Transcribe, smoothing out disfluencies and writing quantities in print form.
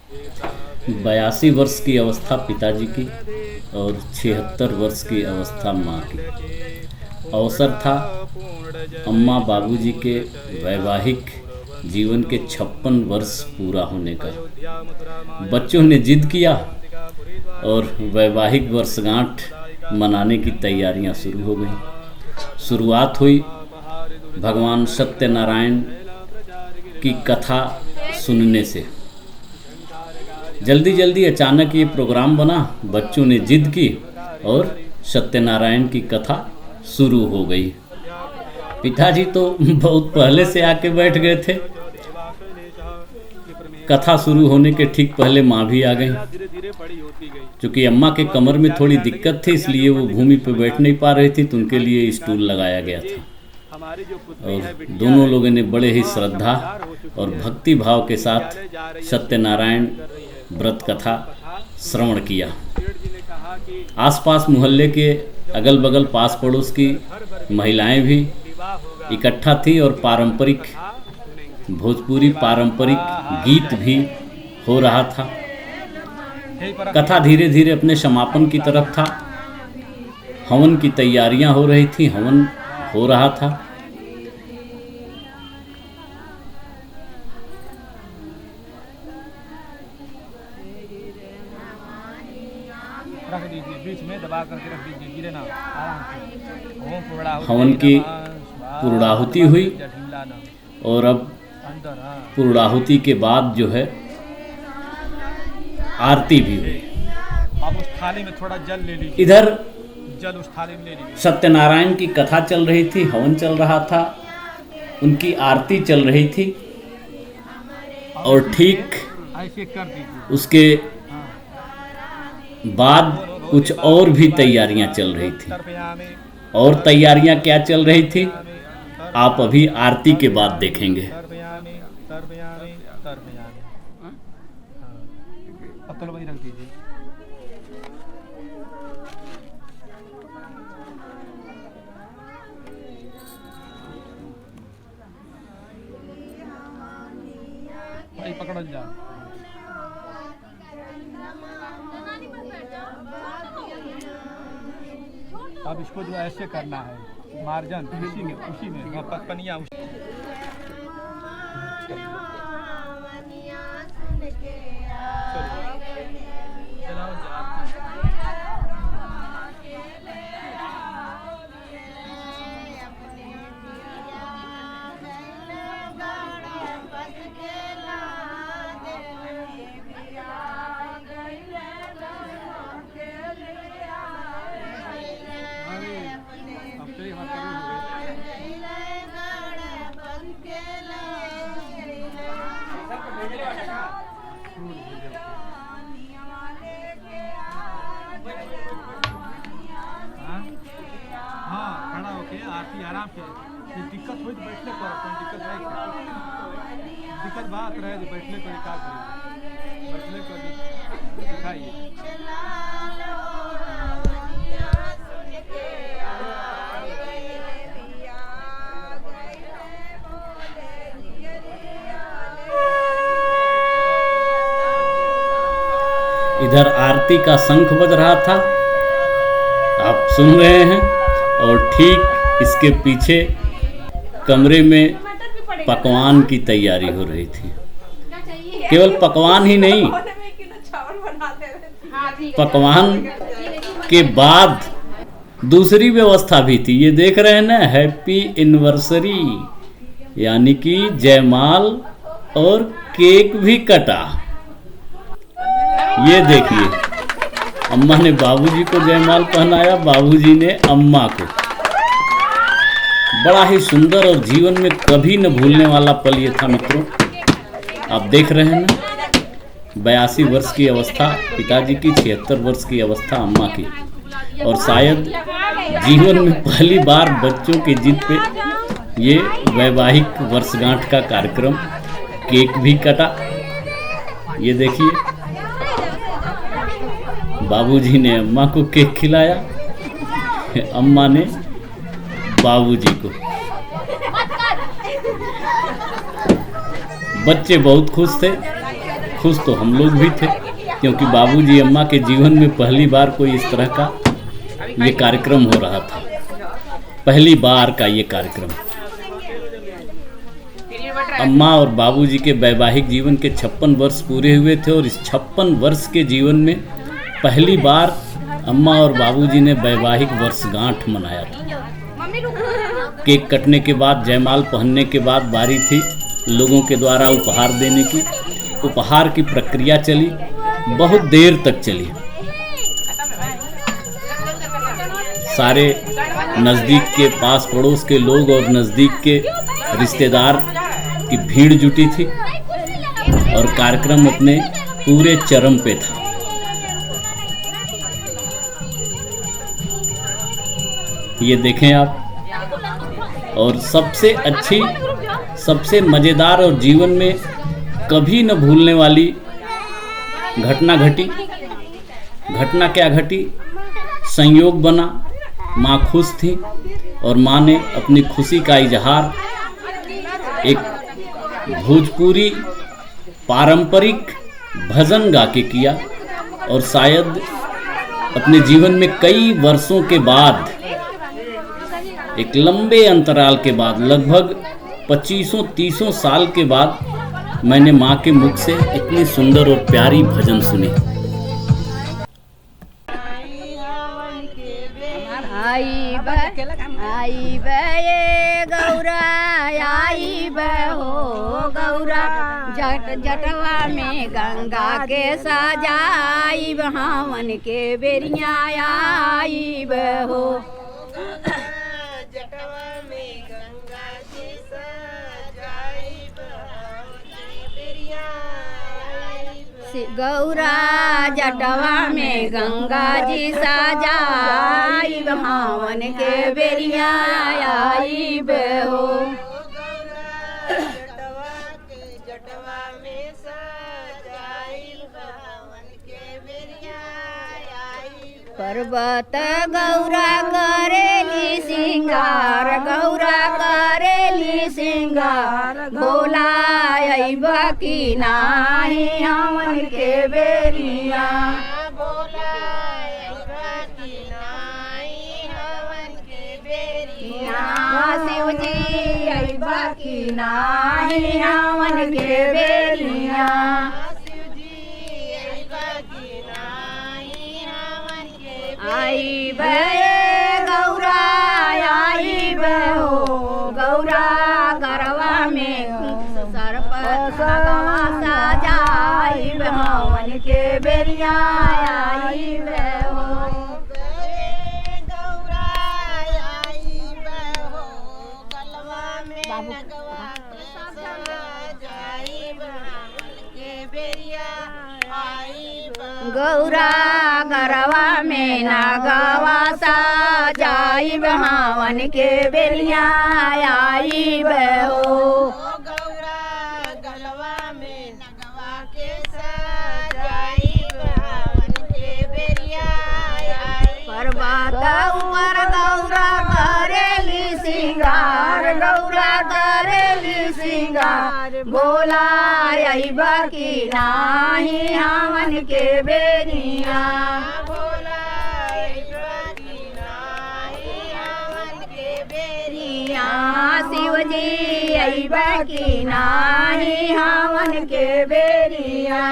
82 वर्ष की अवस्था पिताजी की और 76 वर्ष की अवस्था माँ की। अवसर था अम्मा बाबूजी के वैवाहिक जीवन के 56 वर्ष पूरा होने का। बच्चों ने जिद किया और वैवाहिक वर्षगांठ मनाने की तैयारियां शुरू हो गई। शुरुआत हुई भगवान सत्यनारायण की कथा सुनने से। जल्दी जल्दी अचानक ये प्रोग्राम बना, बच्चों ने जिद की और सत्यनारायण की कथा शुरू हो गई। पिताजी तो बहुत पहले से आके बैठ गए थे। कथा शुरू होने के ठीक पहले माँ भी आ गई। क्योंकि अम्मा के कमर में थोड़ी दिक्कत थी, इसलिए वो भूमि पर बैठ नहीं पा रही थी, तो उनके लिए स्टूल लगाया गया था। और दोनों लोगों ने बड़े ही श्रद्धा और भक्ति भाव के साथ सत्यनारायण व्रत कथा श्रवण किया। आसपास मोहल्ले के अगल बगल पास पड़ोस की महिलाएं भी इकट्ठा थी और पारंपरिक भोजपुरी पारंपरिक गीत भी हो रहा था। कथा धीरे धीरे अपने समापन की तरफ था। हवन की तैयारियां हो रही थी, हवन हो रहा था। रख दीजिए, बीच में दबा करके रख दीजिए, गिरे ना, आराम से। हवन की पूर्णाहुति हुई और अब पूर्णाहुति के बाद जो है आरती भी हुई। आप उस थाली में थोड़ा जल ले लीजिए। इधर जल उस थाली में ले लीजिए। सत्यनारायण की कथा चल रही थी, हवन चल रहा था, उनकी आरती चल रही थी और ठीक ऐसे कर दीजिए। उसके बाद कुछ और भी तैयारियां चल रही थी। और तैयारियां क्या चल रही थी आप अभी आरती के बाद देखेंगे। पत्तल वही रख दीजिए। भाई पकड़ो जा। अब इसको जो ऐसे करना है मार्जन, उसी में पनिया आरती आराम से। दिक्कत हो तो बैठने पर, कोई दिक्कत नहीं। दिक्कत बात रहे तो बैठने पर क्या करिए, बैठने पर दिखाइए। इधर आरती का शंख बज रहा था, आप सुन रहे हैं, और ठीक इसके पीछे कमरे में पकवान की तैयारी हो रही थी। केवल पकवान ही नहीं, पकवान के बाद दूसरी व्यवस्था भी थी। ये देख रहे हैं ना, हैप्पी एनिवर्सरी, यानी कि जयमाल और केक भी कटा। ये देखिए, अम्मा ने बाबूजी को जयमाल पहनाया, बाबूजी ने अम्मा को। बड़ा ही सुंदर और जीवन में कभी न भूलने वाला पल ये था मित्रों। आप देख रहे हैं ना, 82 वर्ष की अवस्था पिताजी की, 76 वर्ष की अवस्था अम्मा की। और शायद जीवन में पहली बार बच्चों के जिद पे ये वैवाहिक वर्षगांठ का कार्यक्रम, केक भी कटा। ये देखिए, बाबूजी ने अम्मा को केक खिलाया, अम्मा ने बाबूजी को। बच्चे बहुत खुश थे खुश तो हम लोग भी थे, क्योंकि बाबूजी अम्मा के जीवन में पहली बार कोई इस तरह का ये कार्यक्रम हो रहा था, पहली बार का ये कार्यक्रम। अम्मा और बाबूजी के वैवाहिक जीवन के 56 वर्ष पूरे हुए थे और इस 56 वर्ष के जीवन में पहली बार अम्मा और बाबूजी ने वैवाहिक वर्षगांठ मनाया था। केक कटने के बाद, जयमाल पहनने के बाद बारी थी लोगों के द्वारा उपहार देने की। उपहार की प्रक्रिया चली, बहुत देर तक चली। सारे नज़दीक के पास पड़ोस के लोग और नज़दीक के रिश्तेदार की भीड़ जुटी थी और कार्यक्रम अपने पूरे चरम पे था। ये देखें आप। और सबसे अच्छी, सबसे मज़ेदार और जीवन में कभी न भूलने वाली घटना घटी। घटना क्या घटी? संयोग बना, माँ खुश थी और माँ ने अपनी खुशी का इजहार एक भोजपुरी पारंपरिक भजन गा के किया। और शायद अपने जीवन में कई वर्षों के बाद, एक लंबे अंतराल के बाद, लगभग 25-30 साल के बाद मैंने माँ के मुख से इतनी सुंदर और प्यारी भजन सुनी। आई बे गौरा, आई बे हो गौरा, जटवा में गंगा के सजाई, हवन के बेरिया आई बे हो। जटवा में गंगा के सजाई, गौरा जटवा में गंगा जी सजाई, भावन के बेरिया आई बे हो। जटवा में सजाई, भावन के बेरिया आई। पर्वत गौरा करेली सिंगार, गौरा करेली सिंगार, भोला अइबा की नाही हमन के बेरिया, भोला अइबा की नाही हमन के बेरिया, शिव जी अइबा की नाही हमन के बेरिया, शिव जी अइबा की नाही हमन के बेरिया। आई बे गौरा, आई बे हो गौरा, गरवा में सर्प सजाई, हवन के बेरिया आई बे हो। गौरा आई बे हो, गलवा में नगवा सजाई, हवन के बेरिया आई बे हो। गौरा गरवा में नगवा सजाई, हवन के बेरिया आई बे हो। पर्वत ऊपर गौरा करेली सिंगार, गौरा करेली सिंगार, भोला अइबा की नाही हमन के बेरिया, भोला अइबा की नाही हमन के बेरिया, शिव जी अइबा की नाही हमन के बेरिया।